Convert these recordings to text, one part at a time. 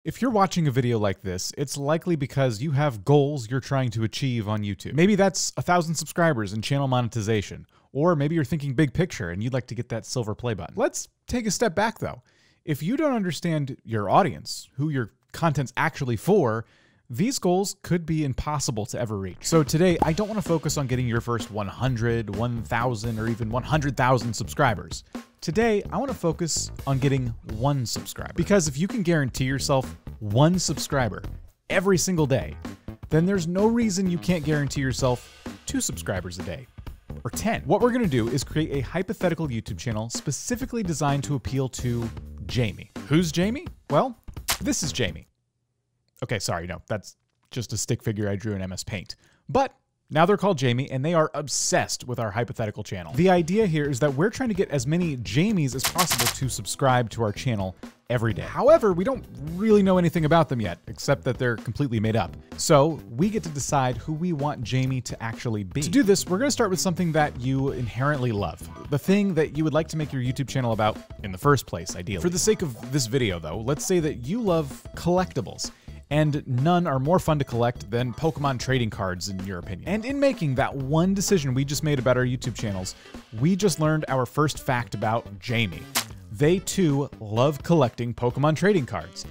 If you're watching a video like this, it's likely because you have goals you're trying to achieve on YouTube. Maybe that's 1,000 subscribers and channel monetization, or maybe you're thinking big picture and you'd like to get that silver play button. Let's take a step back though. If you don't understand your audience, who your content's actually for, these goals could be impossible to ever reach. So today, I don't want to focus on getting your first 100, 1,000, or even 100,000 subscribers. Today, I want to focus on getting 1 subscriber. Because if you can guarantee yourself 1 subscriber every single day, then there's no reason you can't guarantee yourself 2 subscribers a day, or 10. What we're going to do is create a hypothetical YouTube channel specifically designed to appeal to Jamie. Who's Jamie? Well, this is Jamie. Okay, sorry, no, that's just a stick figure I drew in MS Paint. But now they're called Jamie, and they are obsessed with our hypothetical channel. The idea here is that we're trying to get as many Jamies as possible to subscribe to our channel every day. However, we don't really know anything about them yet, except that they're completely made up. So we get to decide who we want Jamie to actually be. To do this, we're gonna start with something that you inherently love. The thing that you would like to make your YouTube channel about in the first place, ideally. For the sake of this video though, let's say that you love collectibles. And none are more fun to collect than Pokemon trading cards, in your opinion. And in making that one decision we just made about our YouTube channels, we just learned our first fact about Jamie. They too love collecting Pokemon trading cards.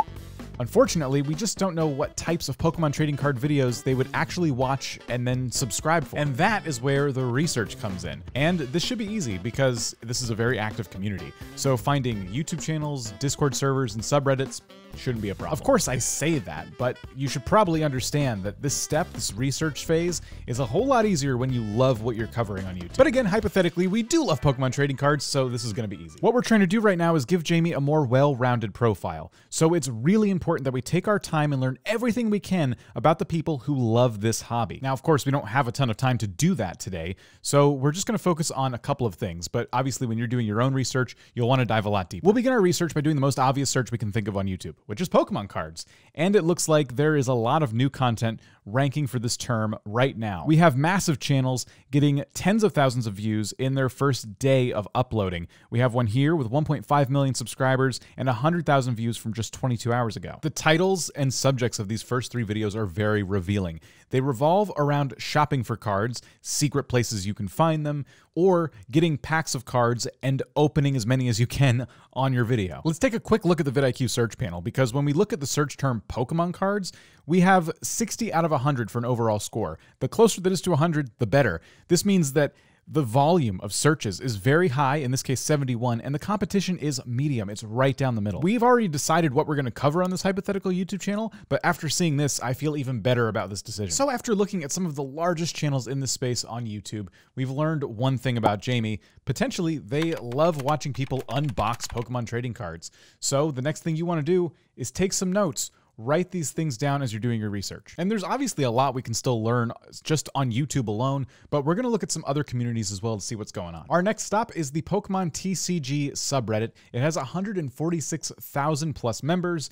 Unfortunately, we just don't know what types of Pokemon trading card videos they would actually watch and then subscribe for. And that is where the research comes in. And this should be easy because this is a very active community. So finding YouTube channels, Discord servers, and subreddits shouldn't be a problem. Of course I say that, but you should probably understand that this step, this research phase, is a whole lot easier when you love what you're covering on YouTube. But again, hypothetically, we do love Pokemon trading cards, so this is gonna be easy. What we're trying to do right now is give Jamie a more well-rounded profile. So it's really important that we take our time and learn everything we can about the people who love this hobby. Now, of course, we don't have a ton of time to do that today, so we're just gonna focus on a couple of things, but obviously when you're doing your own research, you'll wanna dive a lot deeper. We'll begin our research by doing the most obvious search we can think of on YouTube, which is Pokemon cards. And it looks like there is a lot of new content ranking for this term right now. We have massive channels getting tens of thousands of views in their first day of uploading. We have one here with 1.5 million subscribers and 100,000 views from just 22 hours ago. The titles and subjects of these first 3 videos are very revealing. They revolve around shopping for cards, secret places you can find them, or getting packs of cards and opening as many as you can on your video. Let's take a quick look at the vidIQ search panel, because when we look at the search term Pokemon cards, we have 60 out of 100 for an overall score. The closer that is to 100, the better. This means that the volume of searches is very high, in this case 71, and the competition is medium. It's right down the middle. We've already decided what we're going to cover on this hypothetical YouTube channel, but after seeing this, I feel even better about this decision. So after looking at some of the largest channels in this space on YouTube, we've learned one thing about Jamie. Potentially, they love watching people unbox Pokemon trading cards. So the next thing you want to do is take some notes. Write these things down as you're doing your research. And there's obviously a lot we can still learn just on YouTube alone, but we're gonna look at some other communities as well to see what's going on. Our next stop is the Pokemon TCG subreddit. It has 146,000 plus members.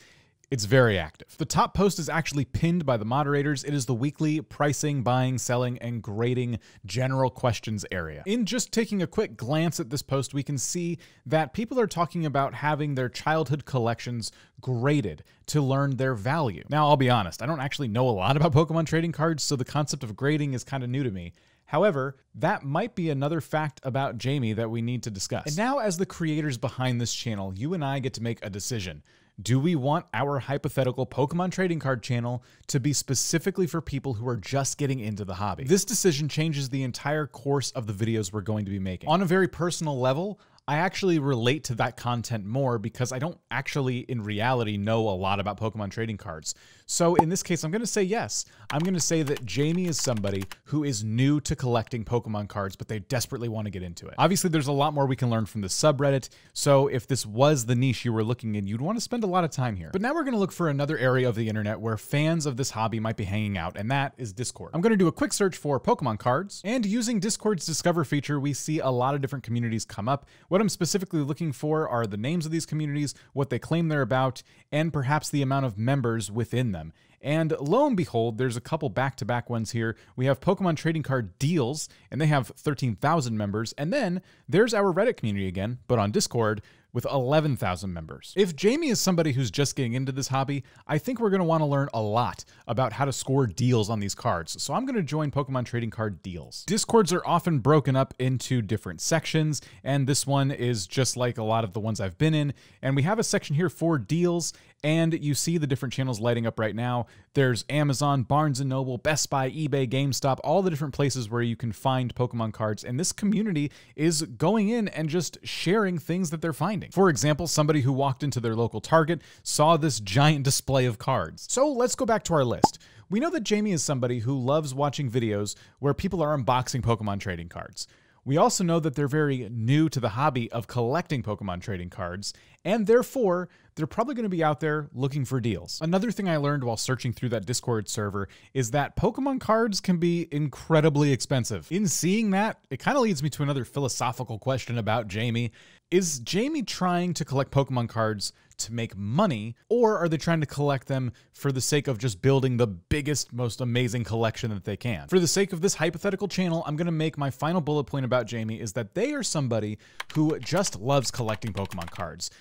It's very active. The top post is actually pinned by the moderators. It is the weekly pricing, buying, selling, and grading general questions area. In just taking a quick glance at this post, we can see that people are talking about having their childhood collections graded to learn their value. Now, I'll be honest, I don't actually know a lot about Pokemon trading cards, so the concept of grading is kind of new to me. However, that might be another fact about Jamie that we need to discuss. And now, as the creators behind this channel, you and I get to make a decision. Do we want our hypothetical Pokemon trading card channel to be specifically for people who are just getting into the hobby? This decision changes the entire course of the videos we're going to be making. On a very personal level, I actually relate to that content more because I don't actually, in reality, know a lot about Pokemon trading cards. So in this case, I'm going to say yes. I'm going to say that Jamie is somebody who is new to collecting Pokemon cards, but they desperately want to get into it. Obviously, there's a lot more we can learn from the subreddit. So if this was the niche you were looking in, you'd want to spend a lot of time here. But now we're going to look for another area of the internet where fans of this hobby might be hanging out, and that is Discord. I'm going to do a quick search for Pokemon cards, and using Discord's Discover feature, we see a lot of different communities come up. What I'm specifically looking for are the names of these communities, what they claim they're about, and perhaps the amount of members within them. And lo and behold, there's a couple back-to-back ones here. We have Pokemon Trading Card Deals, and they have 13,000 members. And then there's our Reddit community again, but on Discord, with 11,000 members. If Jamie is somebody who's just getting into this hobby, I think we're going to want to learn a lot about how to score deals on these cards. So I'm going to join Pokemon Trading Card Deals. Discords are often broken up into different sections, and this one is just like a lot of the ones I've been in. And we have a section here for deals, and you see the different channels lighting up right now. There's Amazon, Barnes & Noble, Best Buy, eBay, GameStop, all the different places where you can find Pokemon cards. And this community is going in and just sharing things that they're finding. For example, somebody who walked into their local Target saw this giant display of cards. So let's go back to our list. We know that Jamie is somebody who loves watching videos where people are unboxing Pokemon trading cards. We also know that they're very new to the hobby of collecting Pokemon trading cards, and therefore, they're probably going to be out there looking for deals. Another thing I learned while searching through that Discord server is that Pokemon cards can be incredibly expensive. In seeing that, it kind of leads me to another philosophical question about Jamie. Is Jamie trying to collect Pokemon cards to make money, or are they trying to collect them for the sake of just building the biggest, most amazing collection that they can? For the sake of this hypothetical channel, I'm going to make my final bullet point about Jamie is that they are somebody who just loves collecting Pokemon cards.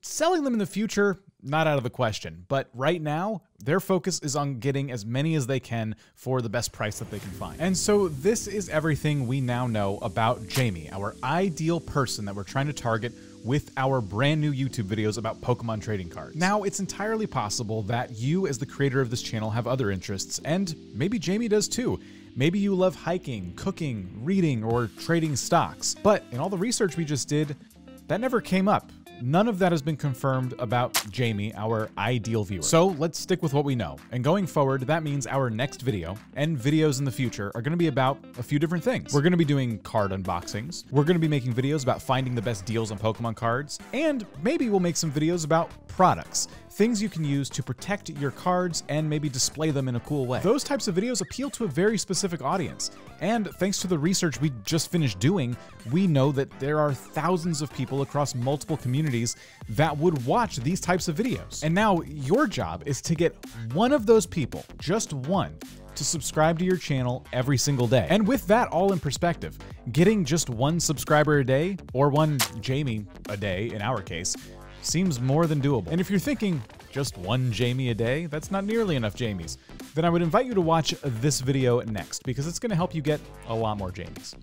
Selling them in the future, not out of the question, but right now, their focus is on getting as many as they can for the best price that they can find. And so this is everything we now know about Jamie, our ideal person that we're trying to target with our brand new YouTube videos about Pokemon trading cards. Now, it's entirely possible that you, as the creator of this channel, have other interests, and maybe Jamie does too. Maybe you love hiking, cooking, reading, or trading stocks. But in all the research we just did, that never came up. None of that has been confirmed about Jamie, our ideal viewer. So let's stick with what we know. And going forward, that means our next video and videos in the future are going to be about a few different things. We're going to be doing card unboxings. We're going to be making videos about finding the best deals on Pokemon cards. And maybe we'll make some videos about products, things you can use to protect your cards and maybe display them in a cool way. Those types of videos appeal to a very specific audience. And thanks to the research we just finished doing, we know that there are thousands of people across multiple communities that would watch these types of videos. And now your job is to get one of those people, just one, to subscribe to your channel every single day. And with that all in perspective, getting just one subscriber a day, or one Jamie a day in our case, seems more than doable. And if you're thinking, just one Jamie a day, that's not nearly enough Jamies, then I would invite you to watch this video next, because it's going to help you get a lot more Jamies.